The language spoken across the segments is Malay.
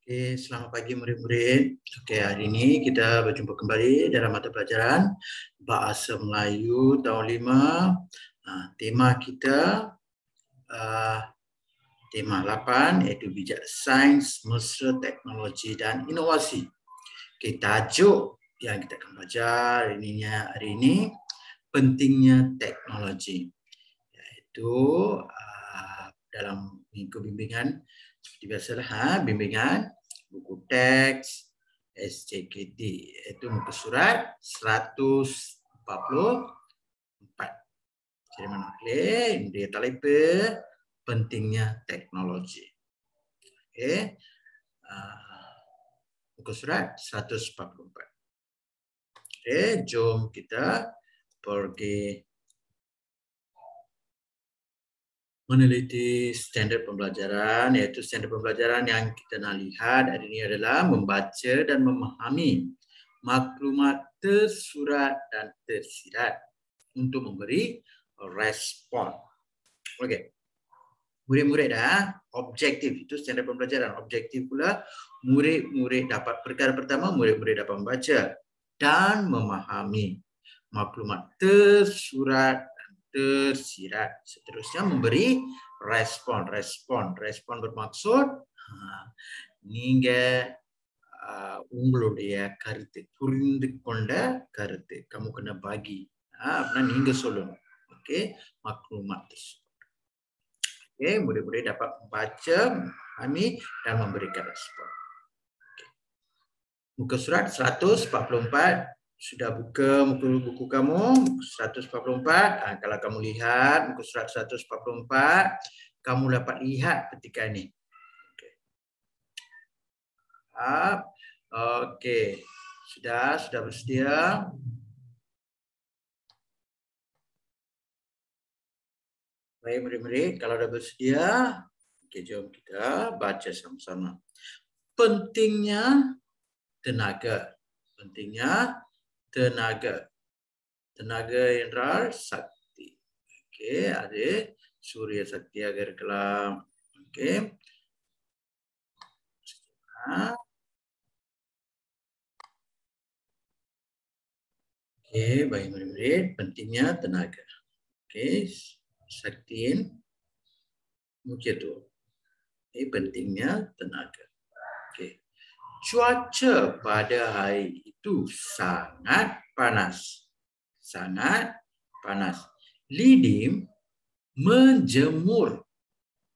Oke, selamat pagi murid-murid. Oke, hari ini kita berjumpa kembali dalam mata pelajaran Bahasa Melayu tahun 5. Tema kita tema 8 iaitu bijak sains, mesra teknologi dan inovasi. Oke, tajuk yang kita akan belajar hari ini pentingnya teknologi. Iaitu dalam minggu bimbingan seperti biasalah bimbingan buku teks SCKD, itu muka surat 144. Jadi mana dia talipe pentingnya teknologi. Okey. Muka surat 144. Okey, jom kita pergi meneliti standard pembelajaran, iaitu standard pembelajaran yang kita nak lihat hari ini adalah membaca dan memahami maklumat tersurat dan tersirat untuk memberi respon. Okey. Murid-murid objektif itu standard pembelajaran. Objektif pula murid-murid dapat, perkara pertama murid-murid dapat membaca dan memahami maklumat tersurat tersirat. Seterusnya memberi respon. Respon bermaksud நீங்க உங்களுடைய கருத்து புரிந்து கொண்ட கருத்து kamu kena bagi அப்படின்னா நீங்க சொல்லணும். Okey, maklumat tersebut. Okey, murid-murid dapat membaca, memahami dan memberikan respon. Okay. Muka surat 144. Sudah buka buku kamu 144. Kalau kamu lihat muka surat 144, kamu dapat lihat petikan ini. Okey. Okey. Sudah bersedia? Baik murid-murid, kalau dah bersedia, okey, jom kita baca sama-sama. Pentingnya tenaga. Pentingnya tenaga. Tenaga Indra Sakti. Okey, ada Surya Sakti agar kelam. Okey. Okey, baik murid-murid, pentingnya tenaga. Okey, Saktiin mungkin tu. Pentingnya tenaga. Okey. Cuaca pada hari itu sangat panas. Sangat panas. Lidim menjemur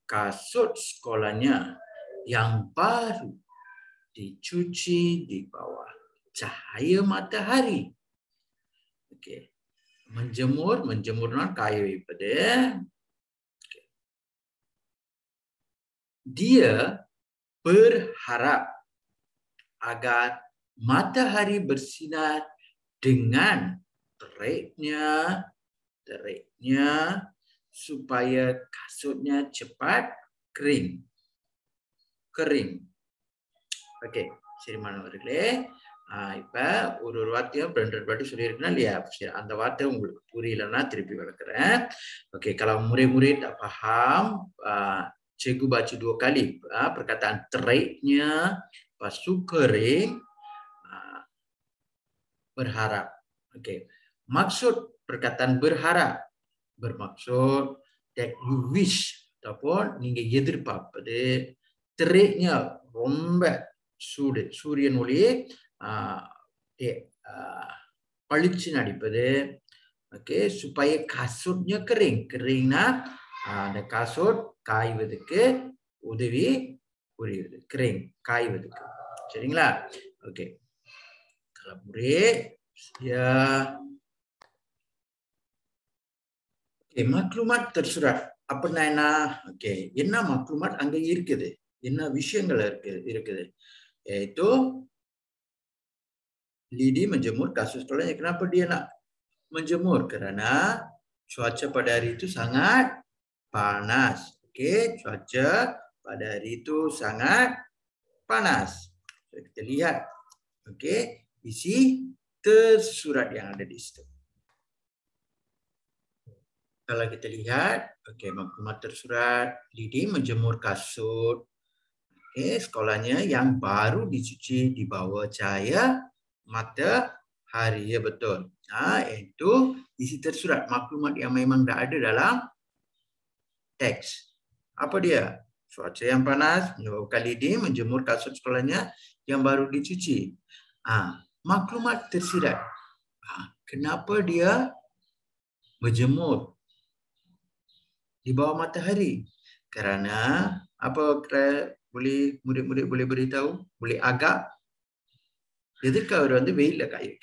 kasut sekolahnya yang baru dicuci di bawah cahaya matahari. Okey. Menjemur non kayu pada. Okay. Dia berharap agar matahari bersinar dengan teriknya supaya kasutnya cepat kering. Okey, siri mana வருகிறே இப்ப ஒரு வார்த்தையும் ரெண்டு வாட்டி சொல்லியிருக்கேன் இல்லையா? அந்த வார்த்தை உங்களுக்கு புரியலன்னா திருப்பி விளக்குறேன். Okey, kalau murid-murid tak faham, cikgu baca 2 kali perkataan teriknya, lepas tu kering, berharap. Okey. Maksud perkataan berharap bermaksud that you wish ataupun நீங்க எதிர்பார்ப்பது. teriknya ரொம்ப சூடு, சூரியன் ஒளி பளிச்சுன்னு அடிப்பது. Okey, supaya kasutnya kering. Keringனா அந்த kasut காய்வதற்கு உதவி புரியுது. kering, காய்வதற்கு. சரிங்களா? Okey. Kalau murid ya. Okey, maklumat tersurat. Apa என்ன? Okey, என்ன maklumat அங்க இருக்குது? என்ன விஷயங்கள் இருக்குது? Iaitu Lidi menjemur kasut sekolahnya. Kenapa dia nak menjemur? Kerana cuaca pada hari itu sangat panas. Okey, cuaca pada hari itu sangat panas. Kita lihat. Okey, isi tersurat yang ada di situ. Kalau kita lihat, okey, maklumat tersurat, Lidi menjemur kasut. Sekolahnya yang baru dicuci di bawah cahaya matahari. Ya, betul. Itu isi tersurat maklumat yang memang dah ada dalam teks. Apa dia? Cuaca yang panas menyebabkan Lidi menjemur kasut sekolahnya yang baru dicuci. Maklumat tersirat. Kenapa dia berjemur di bawah matahari? Kerana apa? Boleh murid-murid boleh beritahu, boleh agak. Ketika orang tu bila kayu.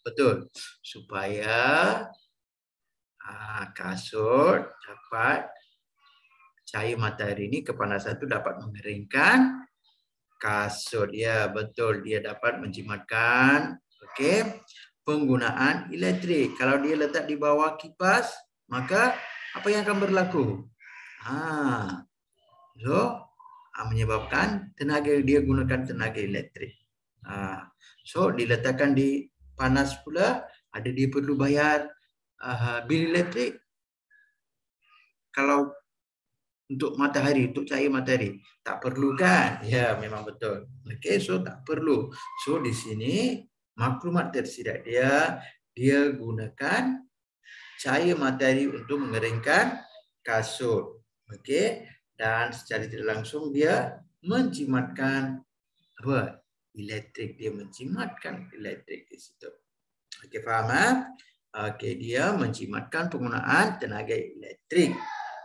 Betul. Supaya kasut dapat cahaya matahari ini, kepanasan itu dapat mengeringkan kasut. Ya, betul. Dia dapat menjimatkan penggunaan elektrik. Kalau dia letak di bawah kipas, maka apa yang akan berlaku? Menyebabkan tenaga dia gunakan tenaga elektrik. So diletakkan di panas pula, ada dia perlu bayar bil elektrik. Kalau untuk matahari, untuk cahaya matahari, tak perlu kan? Ya, memang betul. So tak perlu. So di sini maklumat tersirat dia gunakan cahaya matahari untuk mengeringkan kasut. Dan secara tidak langsung dia menjimatkan elektrik. Dia menjimatkan elektrik di situ. Faham? Dia menjimatkan penggunaan tenaga elektrik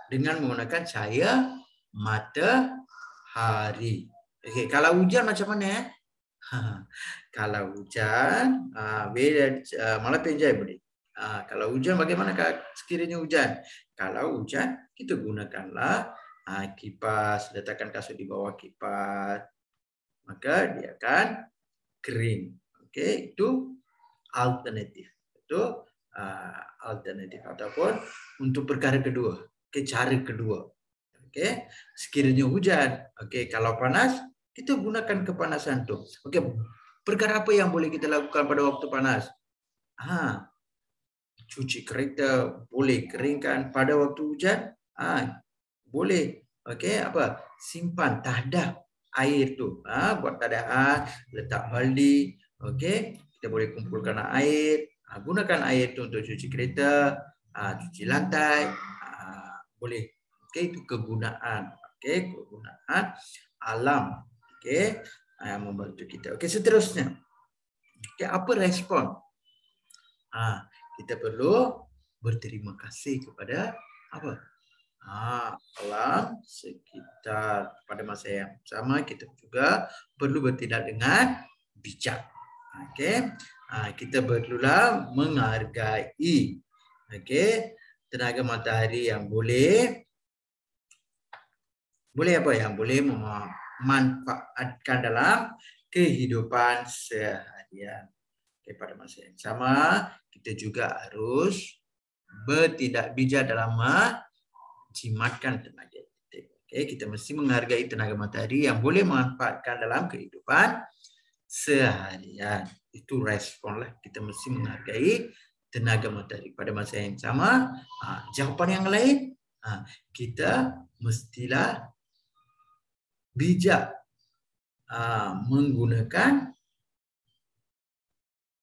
dengan menggunakan cahaya matahari. Kalau hujan macam mana? Kalau hujan, malah penjai boleh. Kalau hujan, bagaimana sekiranya hujan? Kalau hujan, kita gunakanlah kipas, letakkan kasut di bawah kipas, maka dia akan kering. Itu alternatif. Itu alternatif ataupun untuk perkara kedua, cara kedua. Sekiranya hujan, kalau panas, kita gunakan kepanasan tu. Perkara apa yang boleh kita lakukan pada waktu panas? Cuci kereta, boleh keringkan. Pada waktu hujan, boleh. Simpan tadah air tu. Buat tadah, letak baldi. Kita boleh kumpulkan air. Gunakan air tu untuk cuci kereta, cuci lantai. Boleh. Itu kegunaan. Kegunaan alam. Yang membantu kita. Seterusnya. Apa respon? Kita perlu berterima kasih kepada apa? Alam sekitar. Pada masa yang sama kita juga perlu bertindak dengan bijak. Kita perlulah menghargai tenaga matahari yang boleh apa? Yang boleh memanfaatkan dalam kehidupan seharian. Pada masa yang sama, kita juga harus bertindak bijak dalam menjimatkan tenaga elektrik. Kita mesti menghargai tenaga matahari yang boleh memanfaatkan dalam kehidupan seharian. Itu responlah. Kita mesti menghargai tenaga matahari. Pada masa yang sama, jawapan yang lain, kita mestilah bijak menggunakan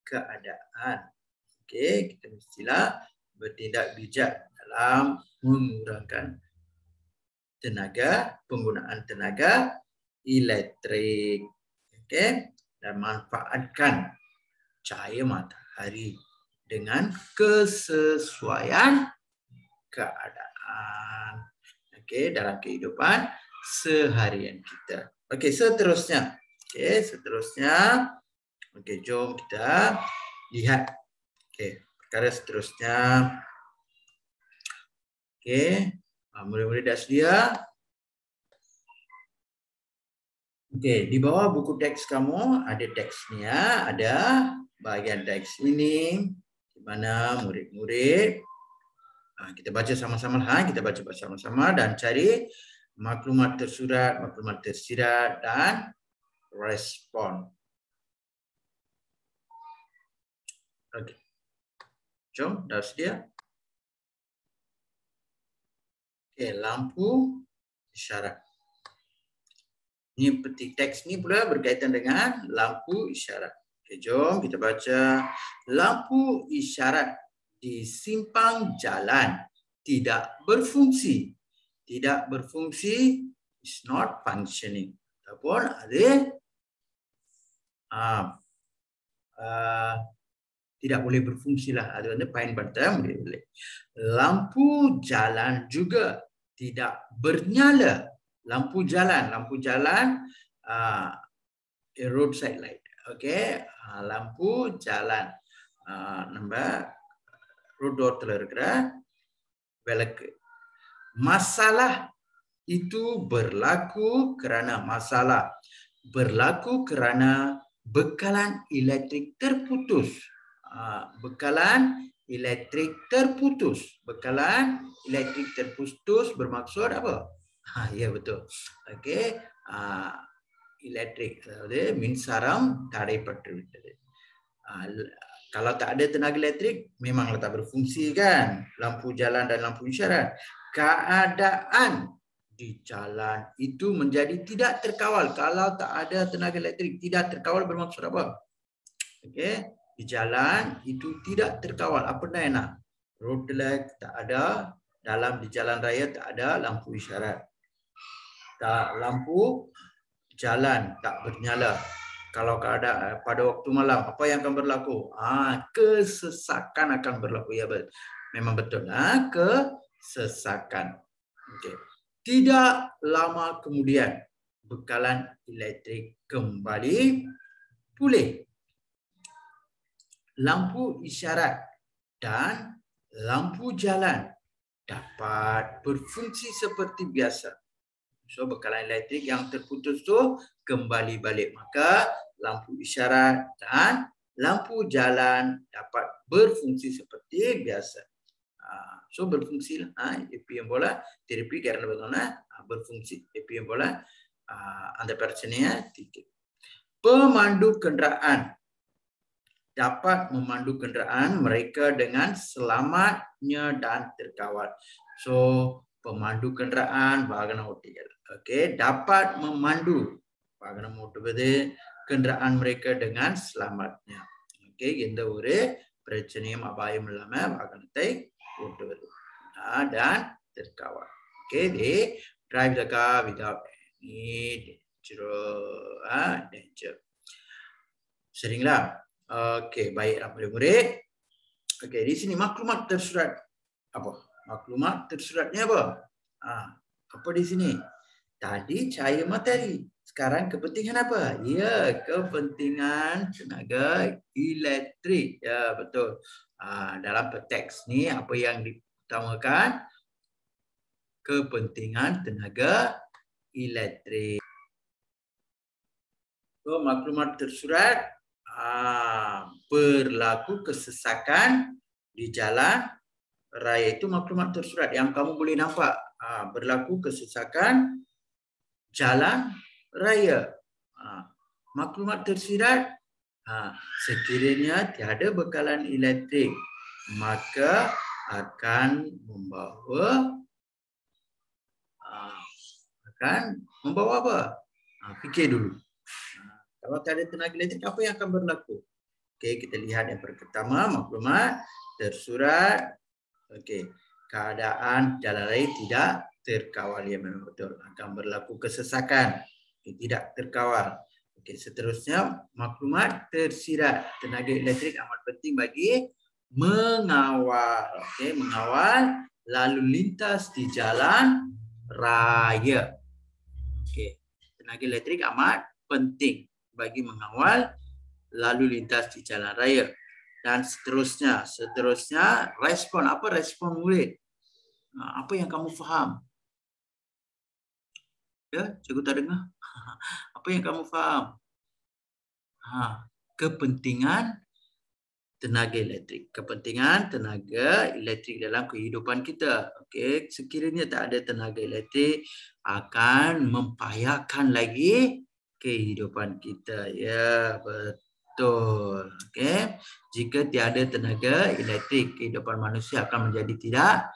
keadaan. Kita mestilah bertindak bijak dalam mengurangkan penggunaan tenaga elektrik. Dan manfaatkan cahaya matahari dengan kesesuaian keadaan. Dalam kehidupan seharian kita. Seterusnya. Seterusnya. Jom kita lihat. Perkara seterusnya. Murid-murid dah sedia? Di bawah buku teks kamu ada teksnya, ada bahagian teks ini di mana murid-murid kita baca sama-sama kita baca bersama-sama dan cari maklumat tersurat, maklumat tersirat dan respon. Jom, dah sedia? Lampu isyarat. Ini peti teks ni pula berkaitan dengan lampu isyarat. Okay, jom kita baca. Lampu isyarat di simpang jalan tidak berfungsi. Tidak berfungsi is not functioning. Ataupun ada tidak boleh berfungsi lah. Ada pain bantah boleh. Lampu jalan juga tidak bernyala. Lampu jalan, roadside light. Okay, lampu jalan. Nombor road door terkira velak. Masalah itu berlaku kerana bekalan elektrik terputus. Bekalan elektrik terputus bermaksud apa? Ya betul. Okey, elektrik minsaram தடைப்பட்டுவிட்டது. Kalau tak ada tenaga elektrik memanglah tak berfungsi kan, lampu jalan dan lampu isyarat. Keadaan di jalan itu menjadi tidak terkawal. Kalau tak ada tenaga elektrik tidak terkawal bermaksud apa? Okey, di jalan itu tidak terkawal. Apa nak? Road light tak ada, dalam di jalan raya tak ada lampu isyarat. Tak, lampu jalan tak bernyala. Kalau keadaan pada waktu malam, apa yang akan berlaku? Kesesakan akan berlaku. Ya, memang betul. Kesesakan. Okay. Tidak lama kemudian, bekalan elektrik kembali pulih. Lampu isyarat dan lampu jalan dapat berfungsi seperti biasa. So, bekalan elektrik yang terputus tu kembali balik. Maka lampu isyarat dan lampu jalan dapat berfungsi seperti biasa. So, berfungsi lah. APM bola, terapi kerana bagaimana berfungsi. APM bola, anda percaya tiket. Pemandu kenderaan dapat memandu kenderaan mereka dengan selamatnya dan terkawal. So, pemandu kenderaan வாகன ஓட்டிகள் dapat memandu வாகன ஓட்டுவது kenderaan mereka dengan selamatnya. எந்த ஒரு பிரச்சனையும் அபாயம் இல்லாம வாகனத்தை ஓட்டுவது dan terkawal. They drive the car without any danger. Seringlah. Baiklah murid-murid. Di sini maklumat tersurat apa? Maklumat tersuratnya apa? Apa di sini? Tadi cahaya matahari. Sekarang kepentingan apa? Ya, kepentingan tenaga elektrik. Ya, betul. Dalam teks ni apa yang diutamakan? Kepentingan tenaga elektrik. So, maklumat tersurat berlaku kesesakan di jalan raya, itu maklumat tersurat yang kamu boleh nampak. Berlaku kesesakan jalan raya. Maklumat tersirat, sekiranya tiada bekalan elektrik maka akan membawa apa? Fikir dulu. Kalau tiada tenaga elektrik, apa yang akan berlaku? Kita lihat yang pertama, maklumat tersurat. Keadaan jalan raya tidak terkawal. Ya, memang betul. Akan berlaku kesesakan. Tidak terkawal. Seterusnya, maklumat tersirat. Tenaga elektrik amat penting bagi mengawal. Mengawal lalu lintas di jalan raya. Tenaga elektrik amat penting bagi mengawal lalu lintas di jalan raya. Dan seterusnya, respon. Apa respon murid? Apa yang kamu faham? Ya, cikgu tak dengar. Apa yang kamu faham? Kepentingan tenaga elektrik. Kepentingan tenaga elektrik dalam kehidupan kita. Sekiranya tak ada tenaga elektrik, akan mempayahkan lagi kehidupan kita. Ya, betul. Jika tiada tenaga elektrik, kehidupan manusia akan menjadi tidak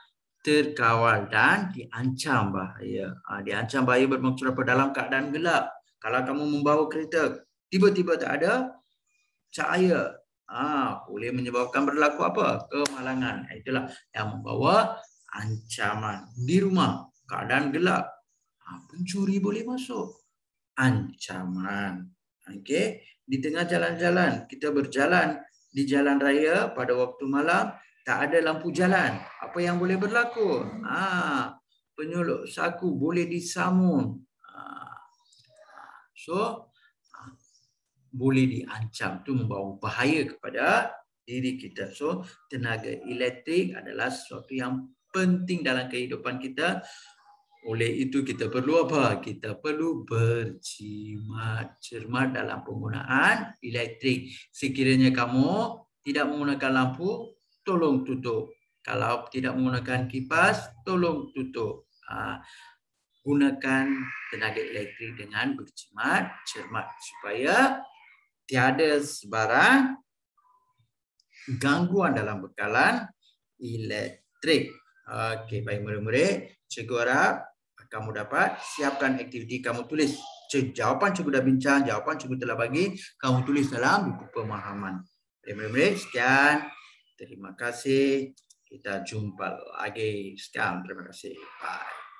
terkawal dan diancam bahaya. Diancam bahaya bermaksud apa? Dalam keadaan gelap. Kalau kamu membawa kereta, tiba-tiba tak ada cahaya, boleh menyebabkan berlaku apa? Kemalangan. Itulah yang membawa ancaman. Di rumah, keadaan gelap, pencuri boleh masuk. Ancaman. Okey, di tengah jalan-jalan, kita berjalan di jalan raya pada waktu malam, tak ada lampu jalan. Apa yang boleh berlaku? Penyolok saku boleh disamun. So, boleh diancam. Itu membawa bahaya kepada diri kita. So, tenaga elektrik adalah sesuatu yang penting dalam kehidupan kita. Oleh itu kita perlu apa? Kita perlu berjimat cermat dalam penggunaan elektrik. Sekiranya kamu tidak menggunakan lampu, tolong tutup. Kalau tidak menggunakan kipas, tolong tutup. Gunakan tenaga elektrik dengan berjimat cermat supaya tiada sebarang gangguan dalam bekalan elektrik. Okey, baik murid-murid, cikgu harap kamu dapat siapkan aktiviti kamu tulis. Jawapan cikgu dah bincang, jawapan cikgu telah bagi, kamu tulis dalam buku pemahaman. Murid-murid, sekian. Terima kasih. Kita jumpa lagi. Sekian, terima kasih. Bye.